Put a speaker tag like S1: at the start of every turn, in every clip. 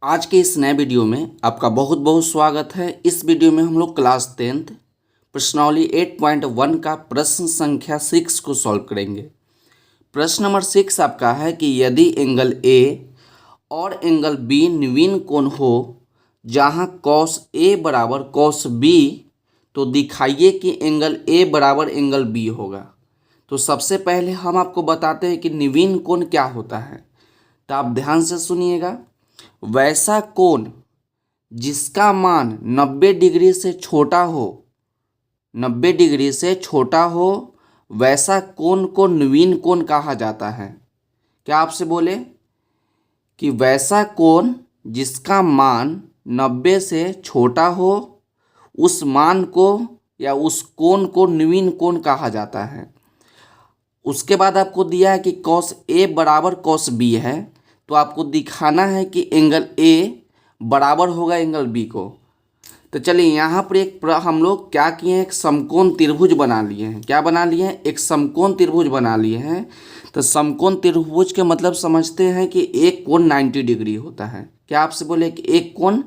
S1: आज के इस नए वीडियो में आपका बहुत बहुत स्वागत है। इस वीडियो में हम लोग क्लास 10th प्रश्नावली 8.1 का प्रश्न संख्या 6 को सॉल्व करेंगे। प्रश्न नंबर 6 आपका है कि यदि एंगल ए और एंगल बी नवीन कोण हो जहां कॉस ए बराबर कॉस बी, तो दिखाइए कि एंगल ए बराबर एंगल बी होगा। तो सबसे पहले हम आपको बताते हैं कि नवीन कोण क्या होता है। तो आप ध्यान से सुनिएगा। वैसा कोण जिसका मान 90 डिग्री से छोटा हो, 90 डिग्री से छोटा हो, वैसा कोण को नवीन कोण कहा जाता है। क्या आपसे बोले कि वैसा कोण जिसका मान 90 से छोटा हो, उस मान को या उस कोण को नवीन कोण कहा जाता है। उसके बाद आपको दिया है कि कॉस ए बराबर कॉस बी है, तो आपको दिखाना है कि एंगल ए बराबर होगा एंगल बी को। तो चलिए यहाँ पर हम लोग क्या किए हैं, एक समकोण त्रिभुज बना लिए हैं। क्या बना लिए हैं? एक समकोण त्रिभुज बना लिए हैं। तो समकोण त्रिभुज के मतलब समझते हैं कि एक कोण 90 डिग्री होता है। क्या आपसे बोले कि एक कोण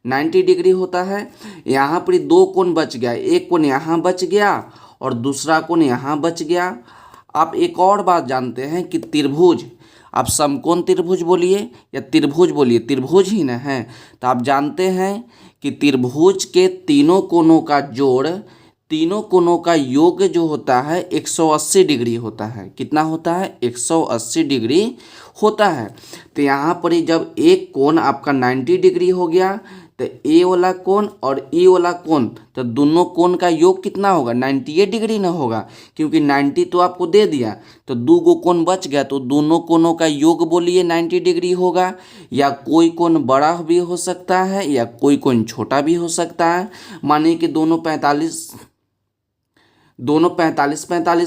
S1: 90 डिग्री होता है। यहाँ पर दो कोण बच गया, एक कोण यहाँ बच गया और दूसरा कोण यहाँ बच गया। आप एक और बात जानते हैं कि त्रिभुज, आप समकोण त्रिभुज बोलिए या त्रिभुज बोलिए, त्रिभुज ही ना है। तो आप जानते हैं कि त्रिभुज के तीनों कोणों का जोड़, तीनों कोणों का योग जो होता है 180 डिग्री होता है। कितना होता है? 180 डिग्री होता है। तो यहाँ पर ही जब एक कोण आपका 90 डिग्री हो गया, तो ए वाला कोण और ई वाला कोण, तो दोनों कोण का योग कितना होगा? 98 डिग्री ना होगा, क्योंकि 90 तो आपको दे दिया, तो दो गो कोण बच गया, तो दोनों कोणों का योग बोलिए 90 डिग्री होगा। या कोई कोण बड़ा भी हो सकता है या कोई कोण छोटा भी हो सकता है। मानिए कि दोनों 45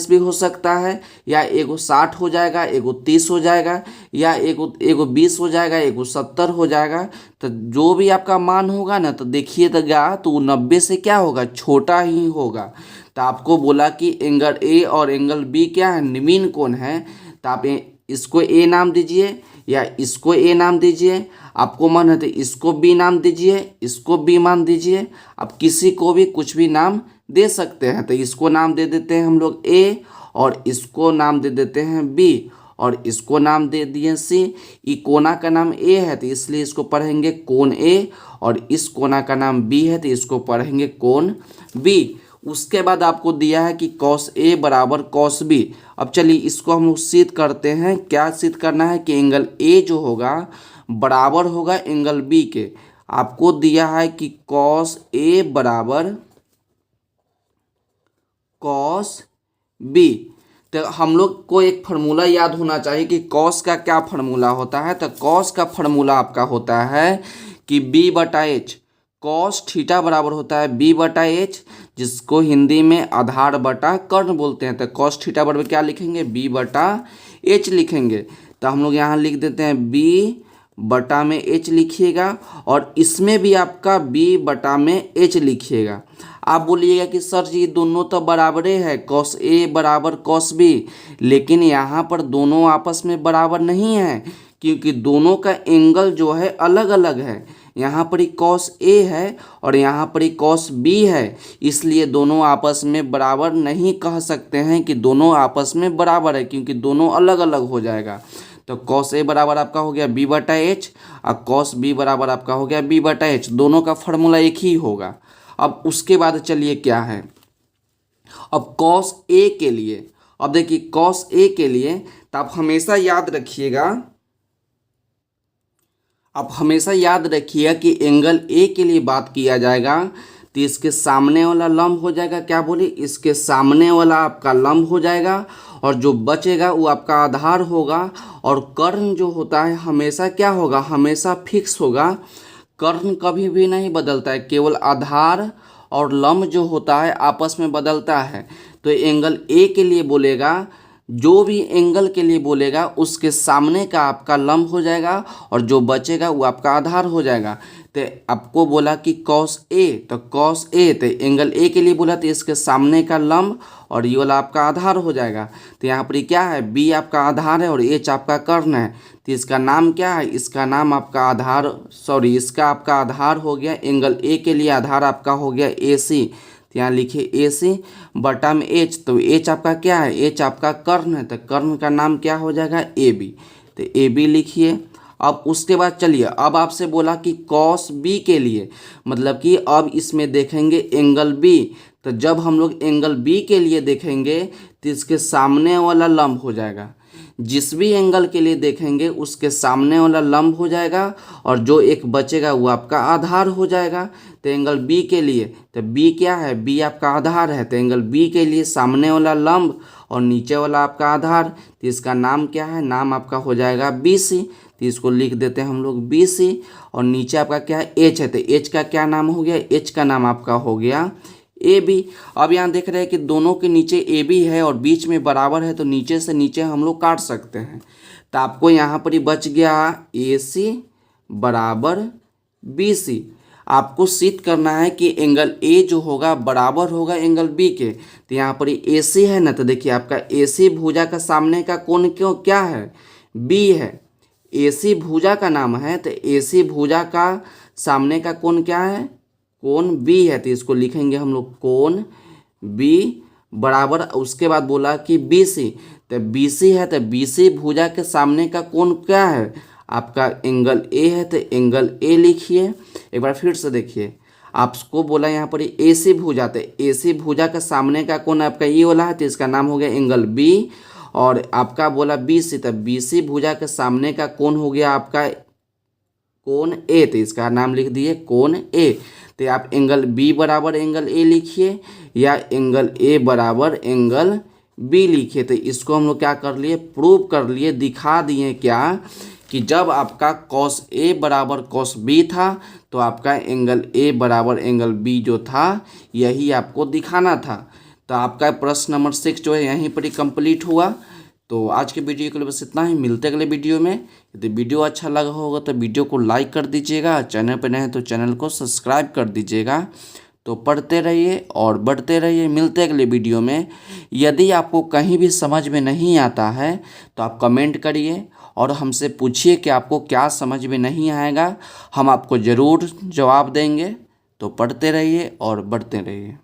S1: भी हो सकता है, या एगो 60 हो जाएगा, एगो 30 हो जाएगा, या एगो 20 हो जाएगा, एगो 70 हो जाएगा। तो जो भी आपका मान होगा ना, तो देखिएगा तो 90 से क्या होगा? छोटा ही होगा। तो आपको बोला कि एंगल ए और एंगल बी क्या है? नवीन कोण है। तो आप इसको ए नाम दीजिए या इसको ए नाम दीजिए। आपको मन है तो इसको बी नाम दीजिए, इसको बी मान दीजिए। आप किसी को भी कुछ भी नाम दे सकते हैं। तो इसको नाम दे देते हैं हम लोग ए, और इसको नाम दे देते हैं बी, और इसको नाम दे दिए सी। ई कोना का नाम ए है तो इसलिए इसको पढ़ेंगे कोण ए, और इस कोना का नाम बी है तो इसको पढ़ेंगे कोण बी। उसके बाद आपको दिया है कि कॉस ए बराबर कॉस बी। अब चलिए इसको हम लोग सिद्ध करते हैं। क्या सिद्ध करना है? कि एंगल ए जो होगा बराबर होगा एंगल बी के। आपको दिया है कि कॉस ए बराबर कॉस बी। तो हम लोग को एक फार्मूला याद होना चाहिए कि कॉस का क्या फार्मूला होता है। तो कॉस का फार्मूला आपका होता है कि बी बटा एच। कॉस थीटा बराबर होता है बी बटा एच, जिसको हिंदी में आधार बटा कर्ण बोलते हैं। तो कॉस थीटा बराबर क्या लिखेंगे? बी बटा एच लिखेंगे। तो हम लोग यहाँ लिख देते हैं बी बटा में एच लिखिएगा, और इसमें भी आपका बी बटा में एच लिखिएगा। आप बोलिएगा कि सर जी दोनों तो बराबरे है, कॉस ए बराबर कॉस बी, लेकिन यहाँ पर दोनों आपस में बराबर नहीं है, क्योंकि दोनों का एंगल जो है अलग अलग है। यहाँ पर ही कॉस ए है और यहाँ पर ही कॉस बी है, इसलिए दोनों आपस में बराबर नहीं कह सकते हैं कि दोनों आपस में बराबर है, क्योंकि दोनों अलग अलग हो जाएगा। तो कॉस ए बराबर आपका हो गया बी बटा एच, और कॉस बी बराबर आपका हो गया बी बटा एच। दोनों का फॉर्मूला एक ही होगा। अब उसके बाद चलिए क्या है, अब कॉस ए के लिए, अब देखिए कॉस ए के लिए तो आप हमेशा याद रखिएगा, आप हमेशा याद रखिएगा कि एंगल ए के लिए बात किया जाएगा तो इसके सामने वाला लंब हो जाएगा। क्या बोले? इसके सामने वाला आपका लंब हो जाएगा, और जो बचेगा वो आपका आधार होगा। और कर्ण जो होता है हमेशा क्या होगा? हमेशा फिक्स होगा। कर्ण कभी भी नहीं बदलता है, केवल आधार और लंब जो होता है आपस में बदलता है। तो एंगल ए के लिए बोलेगा जो भी एंगल के लिए बोलेगा उसके सामने का आपका लंब हो जाएगा और जो बचेगा वो आपका आधार हो जाएगा। तो आपको बोला कि कॉस ए, तो कॉस ए तो एंगल ए के लिए बोला तो इसके सामने का लंब और ये वाला आपका आधार हो जाएगा। तो यहाँ पर क्या है, बी आपका आधार है और एच आपका कर्ण है। तो इसका नाम क्या है, इसका नाम आपका आधार इसका आपका आधार हो गया एंगल ए के लिए आधार आपका हो गया ए सी। तो यहाँ लिखिए ए सी बटा में एच, तो एच आपका क्या है, एच आपका कर्ण है, तो कर्ण का नाम क्या हो जाएगा ए बी। तो ए बी लिखिए। अब उसके बाद चलिए, अब आपसे बोला कि कॉस बी के लिए, मतलब कि अब इसमें देखेंगे एंगल बी। तो जब हम लोग एंगल बी के लिए देखेंगे तो इसके सामने वाला लंब हो जाएगा, जिस भी एंगल के लिए देखेंगे उसके सामने वाला लंब हो जाएगा और जो एक बचेगा वो आपका आधार हो जाएगा। तो एंगल बी के लिए, तो बी क्या है, बी आपका आधार है, तो एंगल बी के लिए सामने वाला लंब और नीचे वाला आपका आधार, तो इसका नाम क्या है, नाम आपका हो जाएगा बी सी। तो इसको लिख देते हैं हम लोग बी सी। और नीचे आपका क्या है, एच है, तो एच का क्या नाम हो गया, एच का नाम आपका हो गया ए बी। अब यहाँ देख रहे हैं कि दोनों के नीचे ए बी है और बीच में बराबर है, तो नीचे से नीचे हम लोग काट सकते हैं। तो आपको यहाँ पर ही बच गया ए सी बराबर बी सी। आपको सिद्ध करना है कि एंगल ए जो होगा बराबर होगा एंगल बी के। तो यहाँ पर ए सी है ना, तो देखिए आपका ए सी भुजा का सामने का कोण क्यों क्या है, बी है। ए सी भुजा का नाम है, तो ए सी भुजा का सामने का कोण क्या है, कोण बी है। तो इसको लिखेंगे हम लोग कोण बी बराबर, उसके बाद बोला कि बी सी, तो बी सी है, तो बी सी भुजा के सामने का कोण क्या है, आपका एंगल ए है, तो एंगल ए लिखिए। एक बार फिर से देखिए, आपको बोला यहाँ पर ए सी भुजा, तो ए सी भुजा का सामने का कोण आपका ये वाला है, तो इसका नाम हो गया एंगल बी। और आपका बोला बी सी, तो बी सी भुजा के सामने का कोण हो गया आपका कोण ए, तो इसका नाम लिख दिए कोण ए। तो आप एंगल बी बराबर एंगल ए लिखिए या एंगल ए बराबर एंगल बी लिखिए। तो इसको हम लोग क्या कर लिए, प्रूव कर लिए, दिखा दिए क्या कि जब आपका कॉस ए बराबर कॉस बी था तो आपका एंगल ए बराबर एंगल बी जो था यही आपको दिखाना था। तो आपका प्रश्न नंबर 6 जो है यहीं पर ही कंप्लीट हुआ। तो आज के वीडियो के लिए बस इतना ही, मिलते अगले वीडियो में। यदि वीडियो अच्छा लगा होगा तो वीडियो को लाइक कर दीजिएगा, चैनल पर नए हैं तो चैनल को सब्सक्राइब कर दीजिएगा। तो पढ़ते रहिए और बढ़ते रहिए, मिलते अगले वीडियो में। यदि आपको कहीं भी समझ में नहीं आता है तो आप कमेंट करिए और हमसे पूछिए कि आपको क्या समझ में नहीं आएगा, हम आपको ज़रूर जवाब देंगे। तो पढ़ते रहिए और बढ़ते रहिए।